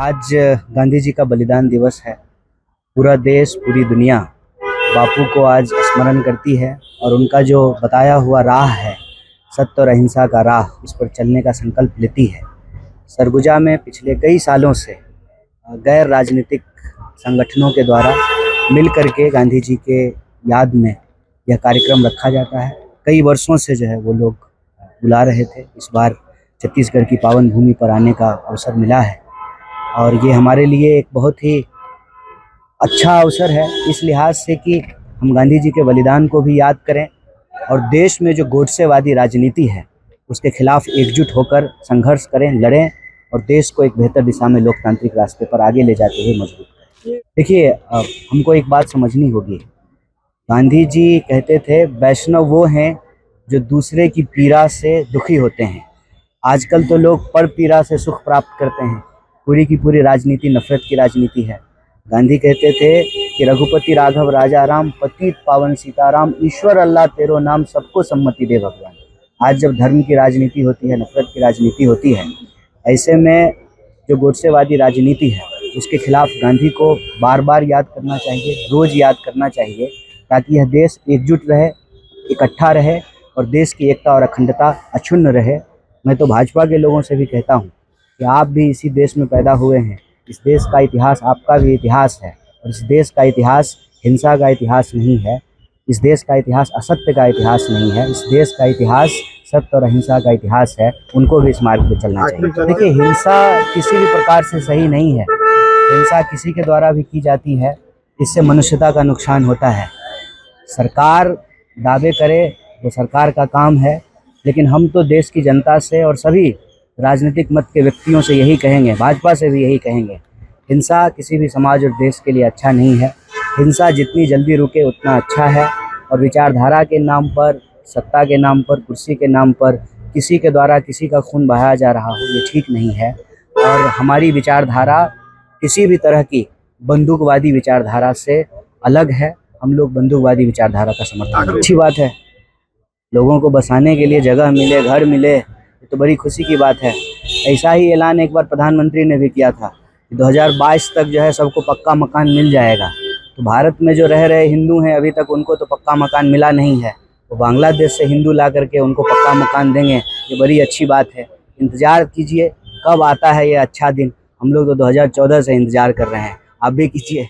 आज गांधी जी का बलिदान दिवस है। पूरा देश, पूरी दुनिया बापू को आज स्मरण करती है और उनका जो बताया हुआ राह है, सत्य और अहिंसा का राह, उस पर चलने का संकल्प लेती है। सरगुजा में पिछले कई सालों से गैर राजनीतिक संगठनों के द्वारा मिल करके गांधी जी के याद में यह कार्यक्रम रखा जाता है। कई वर्षों से जो है वो लोग बुला रहे थे। इस बार छत्तीसगढ़ की पावन भूमि पर आने का अवसर मिला है और ये हमारे लिए एक बहुत ही अच्छा अवसर है, इस लिहाज से कि हम गांधी जी के बलिदान को भी याद करें और देश में जो गोडसेवादी राजनीति है उसके खिलाफ एकजुट होकर संघर्ष करें, लड़ें और देश को एक बेहतर दिशा में लोकतांत्रिक रास्ते पर आगे ले जाते हुए मजबूत करें। देखिए, हमको एक बात समझनी होगी। गांधी जी कहते थे, वैष्णव वो हैं जो दूसरे की पीड़ा से दुखी होते हैं। आजकल तो लोग पर पीड़ा से सुख प्राप्त करते हैं। पूरी की पूरी राजनीति नफरत की राजनीति है। गांधी कहते थे कि रघुपति राघव राजा राम, पतित पावन सीताराम, ईश्वर अल्लाह तेरो नाम, सबको सम्मति दे भगवान। आज जब धर्म की राजनीति होती है, नफरत की राजनीति होती है, ऐसे में जो गोडसेवादी राजनीति है उसके खिलाफ गांधी को बार बार याद करना चाहिए, रोज़ याद करना चाहिए, ताकि यह देश एकजुट रहे, इकट्ठा रहे और देश की एकता और अखंडता अक्षुण्ण रहे। मैं तो भाजपा के लोगों से भी कहता हूँ कि आप भी इसी देश में पैदा हुए हैं। इस देश का इतिहास आपका भी इतिहास है और इस देश का इतिहास हिंसा का इतिहास नहीं है। इस देश का इतिहास असत्य का इतिहास नहीं है। इस देश का इतिहास सत्य और अहिंसा का इतिहास है। उनको भी इस मार्ग पर चलना चाहिए। देखिए, हिंसा किसी भी प्रकार से सही नहीं है। हिंसा किसी के द्वारा भी की जाती है, इससे मनुष्यता का नुकसान होता है। सरकार दावे करे वो सरकार का काम है, लेकिन हम तो देश की जनता से और सभी राजनीतिक मत के व्यक्तियों से यही कहेंगे, भाजपा से भी यही कहेंगे, हिंसा किसी भी समाज और देश के लिए अच्छा नहीं है। हिंसा जितनी जल्दी रुके उतना अच्छा है और विचारधारा के नाम पर, सत्ता के नाम पर, कुर्सी के नाम पर किसी के द्वारा किसी का खून बहाया जा रहा हो, ये ठीक नहीं है। और हमारी विचारधारा किसी भी तरह की बंदूकवादी विचारधारा से अलग है। हम लोग बंदूकवादी विचारधारा का समर्थन। अच्छी बात है, लोगों को बसाने के लिए जगह मिले, घर मिले, ये तो बड़ी खुशी की बात है। ऐसा ही ऐलान एक बार प्रधानमंत्री ने भी किया था कि 2022 तक जो है सबको पक्का मकान मिल जाएगा। तो भारत में जो रह रहे हिंदू हैं, अभी तक उनको तो पक्का मकान मिला नहीं है। तो बांग्लादेश से हिंदू ला करके उनको पक्का मकान देंगे, ये बड़ी अच्छी बात है। इंतज़ार कीजिए कब आता है ये अच्छा दिन। हम लोग तो 2014 से इंतज़ार कर रहे हैं, आप भी कीजिए।